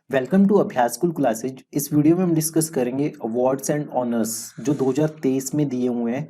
Welcome to अभ्यास classes. इस video में हम डिस्कस करेंगे अवार्ड्स एंड ऑनर्स जो 2023 में दिए हुए हैं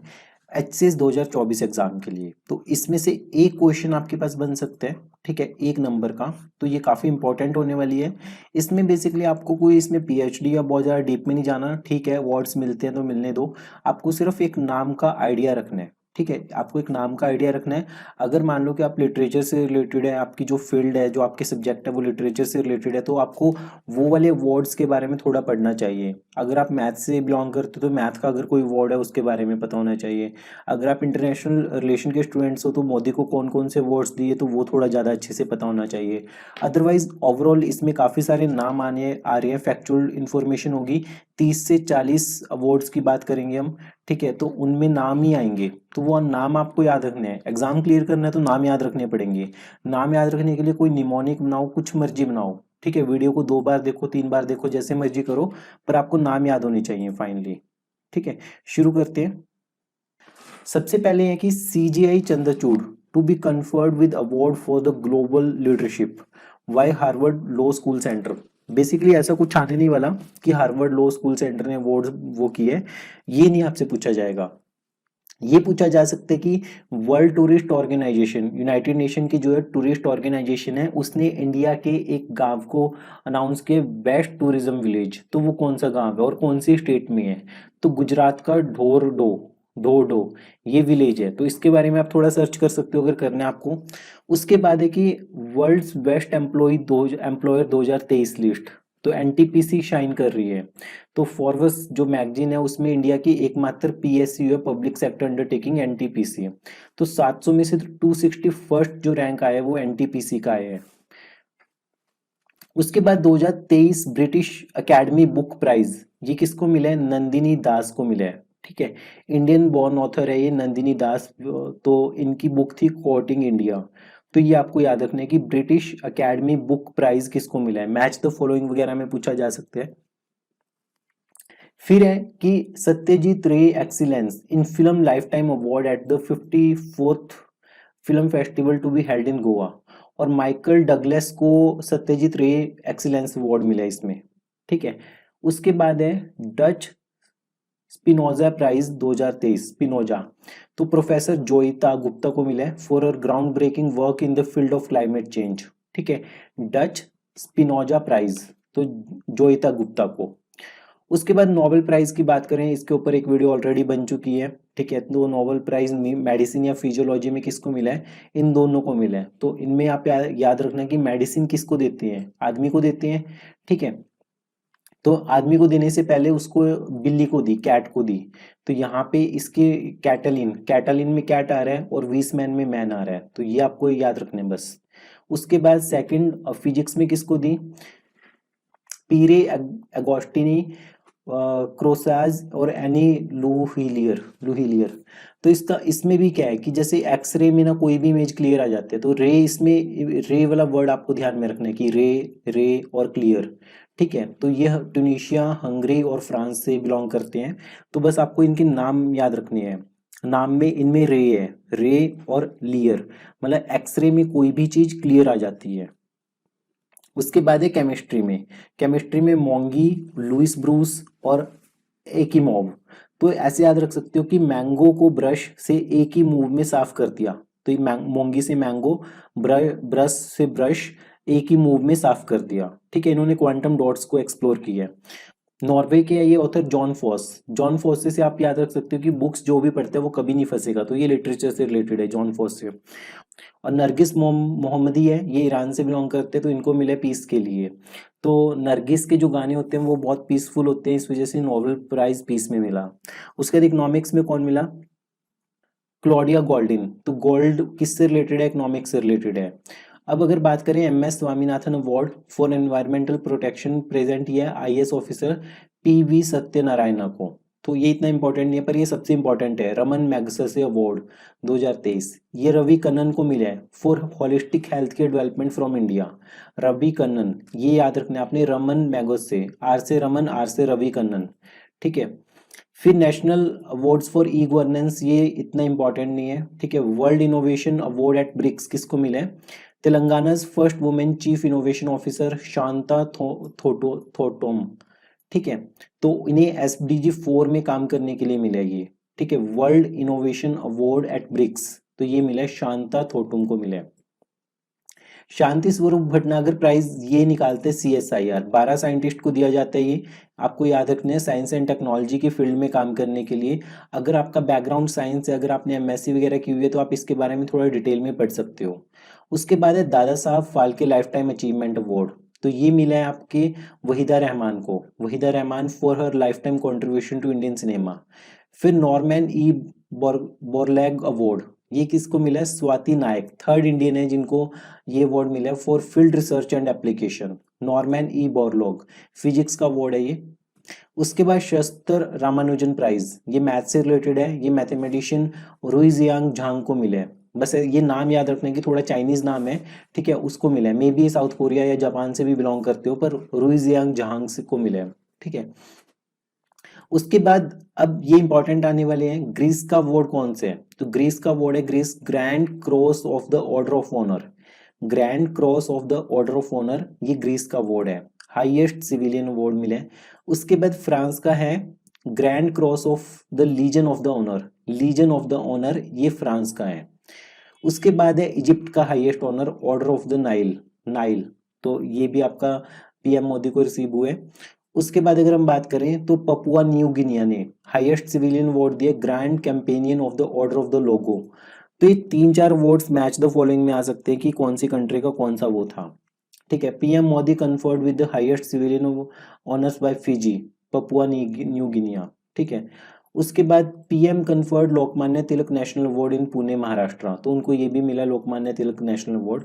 एचसीएस 2024 एग्जाम के लिए। तो इसमें से एक क्वेश्चन आपके पास बन सकता है, ठीक है, 1 नंबर का। तो ये काफ़ी इंपॉर्टेंट होने वाली है। इसमें बेसिकली आपको कोई इसमें पीएचडी या बहुत ज़्यादा डीप में नहीं जाना, ठीक है। अवार्ड्स मिलते हैं तो मिलने दो, आपको सिर्फ एक नाम का आइडिया रखना है, ठीक है। आपको एक नाम का आइडिया रखना है। अगर मान लो कि आप लिटरेचर से रिलेटेड है, आपकी जो फील्ड है, जो आपके सब्जेक्ट है वो लिटरेचर से रिलेटेड है, तो आपको वो वाले वर्ड्स के बारे में थोड़ा पढ़ना चाहिए। अगर आप मैथ से बिलोंग करते हो तो मैथ का अगर कोई वर्ड है उसके बारे में पता होना चाहिए। अगर आप इंटरनेशनल रिलेशन के स्टूडेंट्स हो तो मोदी को कौन कौन से वर्ड्स दिए तो वो थोड़ा ज़्यादा अच्छे से पता होना चाहिए। अदरवाइज ओवरऑल इसमें काफ़ी सारे नाम आने आ रहे हैं, फैक्चुअल इन्फॉर्मेशन होगी। 30 से 40 अवार्ड्स की बात करेंगे हम, ठीक है। तो उनमें नाम ही आएंगे, तो वो नाम आपको याद रखने हैं। एग्जाम क्लियर करना है तो नाम याद रखने पड़ेंगे। नाम याद रखने के लिए कोई निमोनिक बनाओ, कुछ मर्जी बनाओ, ठीक है। वीडियो को 2 बार देखो, 3 बार देखो, जैसे मर्जी करो, पर आपको नाम याद होने चाहिए फाइनली, ठीक है। शुरू करते हैं। सबसे पहले है कि CJI Chandrachud to be conferred with award for the global leadership by Harvard law school centre. Basically ऐसा कुछ आने नहीं वाला कि हार्वर्ड लॉ स्कूल सेंटर ने अवार्ड वो किए, ये नहीं आपसे पूछा जाएगा। ये पूछा जा सकता है कि world tourist organisation, united nation की जो है टूरिस्ट ऑर्गेनाइजेशन है, उसने इंडिया के एक गांव को अनाउंस किया बेस्ट टूरिज्म विलेज। तो वो कौन सा गांव है और कौन सी स्टेट में है? तो गुजरात का ढोरडो ये विलेज है। तो इसके बारे में आप थोड़ा सर्च कर सकते हो अगर करना है आपको। उसके बाद है कि वर्ल्ड्स बेस्ट एम्प्लॉयर 2023 लिस्ट। तो एनटीपीसी शाइन कर रही है। तो फॉरवर्स जो मैगजीन है उसमें इंडिया की एकमात्र पीएसयू है, पब्लिक सेक्टर अंडरटेकिंग, एनटीपीसी है। तो 700 में से 261 जो रैंक आया है वो एनटीपीसी का आया है। उसके बाद 2023 ब्रिटिश अकेडमी बुक प्राइज ये किसको मिला है? नंदिनी दास को मिला है, ठीक है। इंडियन बॉर्न ऑथर है ये नंदिनी दास। तो इनकी बुक थी कोर्टिंग इंडिया। तो ये आपको याद रखना है कि ब्रिटिश अकेडमी बुक प्राइज किसको मिला है। मैच द फॉलोइंग वगैरह में पूछा जा सकता है। फिर है कि Satyajit Ray excellence in film life time award at the 54th film festival to be held in Goa. और माइकल डगलस को सत्यजीत रे एक्सीलेंस अवार्ड मिला इसमें, ठीक है। उसके बाद है डच स्पिनोजा प्राइज 2023 स्पिनोजा। तो प्रोफेसर जोइता गुप्ता को मिला है for her ground breaking work in the field of climate change, ठीक है। डच स्पिनोजा प्राइज, तो जोइता गुप्ता को। उसके बाद नोबेल प्राइज की बात करें, इसके ऊपर एक वीडियो ऑलरेडी बन चुकी है, ठीक है। तो नोबेल प्राइज मेडिसिन या फिजियोलॉजी में किसको मिला है? इन दोनों को मिला है। तो इनमें आप याद रखना कि मेडिसिन किसको देते हैं? आदमी को देते हैं, ठीक है। तो आदमी को देने से पहले उसको बिल्ली को दी, कैट को दी। तो यहाँ पे इसके कैटलिन में कैट आ रहा है और वीसमैन में मैन आ रहा है, तो ये आपको याद रखने बस। उसके बाद सेकंड फिजिक्स में किसको दी? पीरे एगोस्टिनी, क्रोसाज और एनी लुहिलियर। तो इसका इसमें भी क्या है कि जैसे एक्सरे में ना कोई भी इमेज क्लियर आ जाते हैं, तो रे, इसमें रे वाला वर्ड आपको ध्यान में रखना है कि रे और क्लियर, ठीक है। तो ये ट्यूनीशिया, हंगरी और फ्रांस से बिलोंग करते हैं। तो बस आपको इनके नाम याद रखने हैं। नाम में इनमें रे है, रे और लियर, मतलब एक्सरे में कोई भी चीज क्लियर आ जाती है। उसके बाद है केमिस्ट्री में मोंगी, लुइस ब्रूस और एकिमोव। तो ऐसे याद रख सकते हो कि मैंगो को ब्रश से एक ही मूव में साफ कर दिया। तो ये मोंगी से मैंगो, ब्रश से ब्रश, एक ही मूव में साफ कर दिया, ठीक है। इन्होंने क्वांटम डॉट्स को एक्सप्लोर किया है। नॉर्वे के है ये ऑथर जॉन फॉस से आप याद रख सकते हो कि बुक्स जो भी पढ़ते हैं वो कभी नहीं फंसेगा। तो ये लिटरेचर से रिलेटेड है, जॉन फॉस से। और नरगिस मोहम्मदी है, ये ईरान से बिलोंग करते हैं, तो इनको मिले पीस के लिए। तो नरगिस के जो गाने होते हैं वो बहुत पीसफुल होते हैं, इस वजह से नोबेल प्राइज पीस में मिला। उसके बाद इकोनॉमिक्स में कौन मिला? Claudia Goldin. तो गोल्ड किससे रिलेटेड है? इकोनॉमिक्स से रिलेटेड है। अब अगर बात करें MS Swaminathan award for environmental protection, present ये आईएएस ऑफिसर पीवी सत्यनारायण को। तो ये इतना इंपॉर्टेंट नहीं है, पर ये सबसे इंपॉर्टेंट है। रमन मैग्सेसे अवार्ड 2023 ये रवि कन्नन को मिला है for holistic health care development from India. Ravi Kannan, ये याद रखना है आपने, रमन मैग्सेसे, आर से रमन, आर से रवि कन्नन, ठीक है। फिर national awards for e governance, ये इतना इंपॉर्टेंट नहीं है, ठीक है। World innovation award at BRICS किसको मिला है? Telangana's first women chief innovation officer Shanta Thotom, ठीक है। तो इन्हें एसडीजी 4 में काम करने के लिए मिला ये, ठीक है। World innovation award at BRICS, तो ये मिला शांता थोटुम को मिला। शांति स्वरूप भटनागर प्राइज ये निकालते CSIR, 12 साइंटिस्ट को दिया जाता है ये। आपको याद रखना है साइंस एंड टेक्नोलॉजी की फील्ड में काम करने के लिए। अगर आपका बैकग्राउंड साइंस है, अगर आपने MSc वगैरह की हुई है, तो आप इसके बारे में थोड़ा डिटेल में पढ़ सकते हो। उसके बाद है Dada Saheb Phalke life time achievement award, तो ये मिला है आपके वहीदा रहमान को, Waheeda Rehman for her life time contribution to Indian cinema. फिर नॉर्मैन ई बोरलैग अवार्ड, ये किसको मिला है? स्वाति नायक, थर्ड इंडियन है जिनको ये अवार्ड मिला है for field research and application. Normann E Borlaug, physics का अवार्ड है ये। उसके बाद शस्त्र रामानुजन प्राइज, ये मैथ से रिलेटेड है, ये मैथमेटिशियन रुइजियांग झांग को मिला है। बस ये नाम याद रखने की, थोड़ा चाइनीज नाम है, ठीक है, उसको मिला है। मे बी साउथ कोरिया या जापान से भी बिलोंग करते हो, पर रुइजियांग झांग से को मिला है, ठीक है। उसके बाद अब ये इंपॉर्टेंट आने वाले हैं, ग्रीस का अवार्ड कौन से है? तो ग्रीस का अवार्ड है Greece grand cross of the order of honour, grand cross of the order of honour, ये ग्रीस का अवार्ड है, हाईएस्ट सिविलियन अवार्ड मिले। उसके बाद फ्रांस का है grand cross of the legion of the honour, legion of the honour, ये France का है। उसके बाद है इजिप्ट का highest honour order of the Nile, Nile, तो ये भी आपका PM मोदी को रिसीव हुए। उसके बाद अगर हम बात करें तो पपुआ न्यू गिनिया ने हाईएस्ट सिविलियन अवार्ड दिया grand companion of the order of the logo. तो ये 3-4 अवार्ड्स मैच द फॉलोइंग में आ सकते हैं कि कौन सी कंट्री का कौन सा वो था, ठीक है। PM Modi conferred with the highest civilian honours by Fiji, Papua New Guinea, ठीक है। उसके बाद PM conferred Lokmanya Tilak national award in Pune Maharashtra, तो उनको ये भी मिला Lokmanya Tilak national award.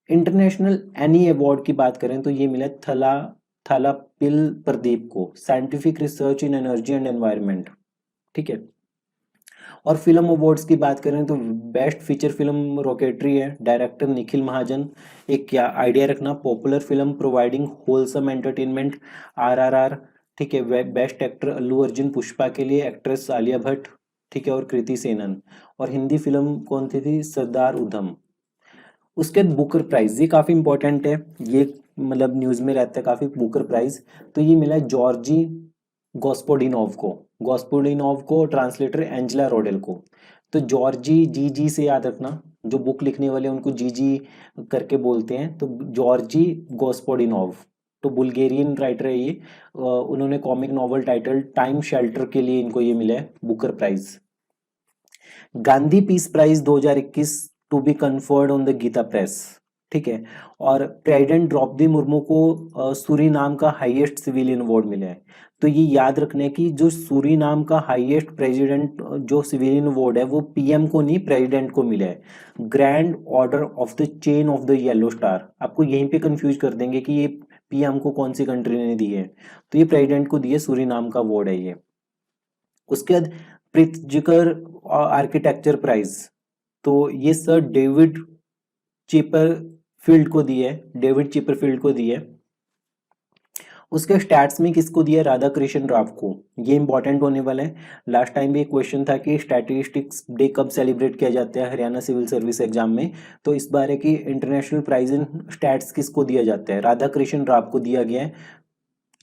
International Eni award की बात करें तो ये मिला थालापिल प्रदीप को, scientific research in energy and environment, ठीक है। और फिल्म अवार्ड्स की बात करें तो बेस्ट फीचर फिल्म रॉकेटरी है, डायरेक्टर निखिल महाजन। एक क्या आइडिया रखना, popular film providing wholesome entertainment, RRR, ठीक है। बेस्ट एक्टर अल्लू अर्जुन पुष्पा के लिए, एक्ट्रेस आलिया भट्ट, ठीक है, और कृति सेनन। और हिंदी फिल्म कौन थी? सरदार उधम। उसके बाद बुकर प्राइज, ये काफी इंपॉर्टेंट है, ये मतलब न्यूज में रहता है काफी, बुकर प्राइज। तो ये मिला है जॉर्जी गॉस्पोडिनोव को, गॉस्पोडिनोव को, ट्रांसलेटर एंजेला रोडेल को। तो जॉर्जी जी से याद रखना, जो बुक लिखने वाले उनको जी करके बोलते हैं, तो जॉर्जी गॉस्पोडिनोव, तो बुल्गेरियन राइटर है ये। उन्होंने comic novel title time shelter के लिए इनको ये मिला है Booker prize. Gandhi peace prize 2021 to be conferred on the Gita Press, ठीक है। और प्रेसिडेंट द्रौपदी मुर्मू को सूरीनाम का हाईएस्ट सिविलियन अवार्ड मिला है। तो ये याद रखने की, जो सूरीनाम का हाईएस्ट प्रेसिडेंट जो सिविलियन अवार्ड है वो PM को नहीं, प्रेसिडेंट को मिला है, grand order of the chain of the yellow star. आपको यहीं पे कंफ्यूज कर देंगे कि ये PM को कौन सी कंट्री ने दी है, तो ये प्रेसिडेंट को दिए, सूरीनाम का अवार्ड है ये। उसके बाद प्रित्जकर आर्किटेक्चर प्राइज, तो ये सर डेविड चिपरफील्ड को दिए, डेविड चिपरफील्ड को दिए। उसके स्टैट्स में किसको दिया? राधा कृष्ण राव को। ये इंपॉर्टेंट होने वाला है, लास्ट टाइम भी एक क्वेश्चन था कि स्टैटिस्टिक्स डे कब सेलिब्रेट किया जाता है हरियाणा सिविल सर्विस एग्जाम में, तो इस बार है कि इंटरनेशनल प्राइज इन स्टैट्स किसको दिया जाता है? राधा कृष्ण राव को दिया गया है।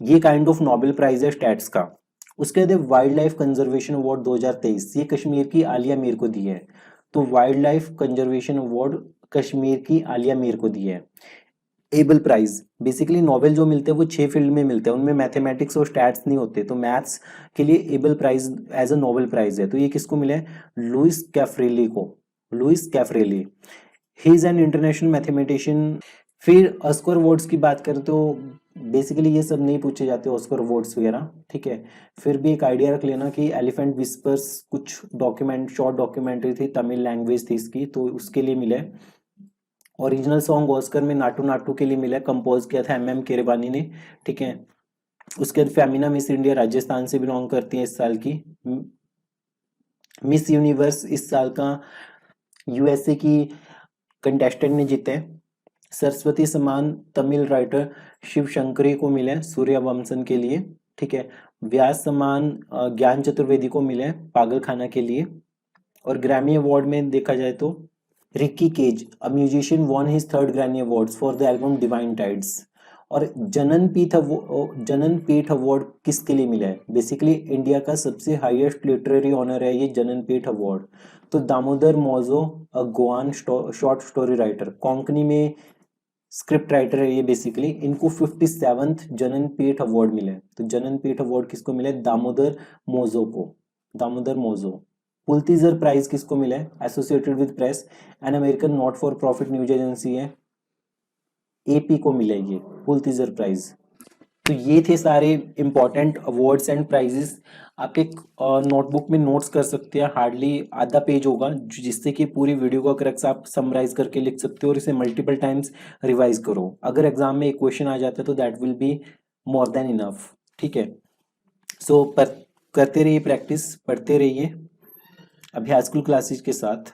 ये काइंड ऑफ नोबेल प्राइज है स्टैट्स का। उसके बाद वाइल्ड लाइफ कंजर्वेशन अवार्ड 2023, ये कश्मीर की आलिया मीर को दी है। तो wild life conservation award Kashmir की आलिया मीर को दी है। एबल प्राइज, बेसिकली नोबेल जो मिलते हैं वो 6 फील्ड में मिलते हैं, उनमें मैथमेटिक्स और स्टैट्स नहीं होते, तो मैथ्स के लिए Abel prize as a Nobel prize है। तो ये किसको मिला है? लुइस कैफ्रेली को, Luis Caffarelli, he is an international mathematician. फिर ऑस्कर अवार्ड्स की बात करें तो बेसिकली ये सब नहीं पूछे जाते ऑस्कर अवार्ड्स वगैरह, ठीक है। फिर भी एक आइडिया रख लेना कि एलिफेंट विस्पर्स कुछ डॉक्यूमेंट, शॉर्ट डॉक्यूमेंट्री थी, तमिल लैंग्वेज थी इसकी, तो उसके लिए मिले। ओरिजिनल सॉन्ग ऑस्कर में नाटू नाटू के लिए मिला, कंपोज किया था MM केरवानी ने, ठीक है। उसके बाद फेमिना मिस इंडिया राजस्थान से बिलोंग करती है इस साल की। मिस यूनिवर्स इस साल का USA की कंटेस्टेंट ने जीते। सरस्वती सम्मान तमिल राइटर शिव शंकरी को मिले सूर्यवंशम के लिए, ठीक है। व्यास सम्मान ज्ञान चतुर्वेदी को मिले पागल खाना के लिए। और ग्रैमी अवार्ड में देखा जाए तो Ricky Kej a musician won his 3rd Grammy awards for the album divine tides. और जनन पीठ अवार्ड किसके लिए मिला है? बेसिकली इंडिया का सबसे हाईएस्ट लिटरेरी ऑनर है ये जनन पीठ अवार्ड। तो Damodar Mauzo a Goan short story writer, Konkani में स्क्रिप्ट राइटर है ये, बेसिकली इनको 57th जनन पीठ अवार्ड मिला है। तो जनन पीठ अवार्ड किसको मिला है? दामोदर मोजो को, दामोदर मोजो। पुलित्जर प्राइज किसको मिला है? Associated with press, an American not for profit news agency है, एपी को मिला है ये पुलित्जर प्राइज। तो ये थे सारे इंपॉर्टेंट अवार्ड्स एंड प्राइजेस। आप एक नोटबुक में नोट्स कर सकते हैं, हार्डली आधा पेज होगा, जिससे कि पूरी वीडियो को करेक्ट आप समराइज करके लिख सकते हो और इसे मल्टीपल टाइम्स रिवाइज करो। अगर एग्जाम में एक क्वेश्चन आ जाता है तो that will be more than enough. ठीक है, सो करते रहिए प्रैक्टिस, पढ़ते रहिए अभ्यास स्कूल क्लासेस के साथ।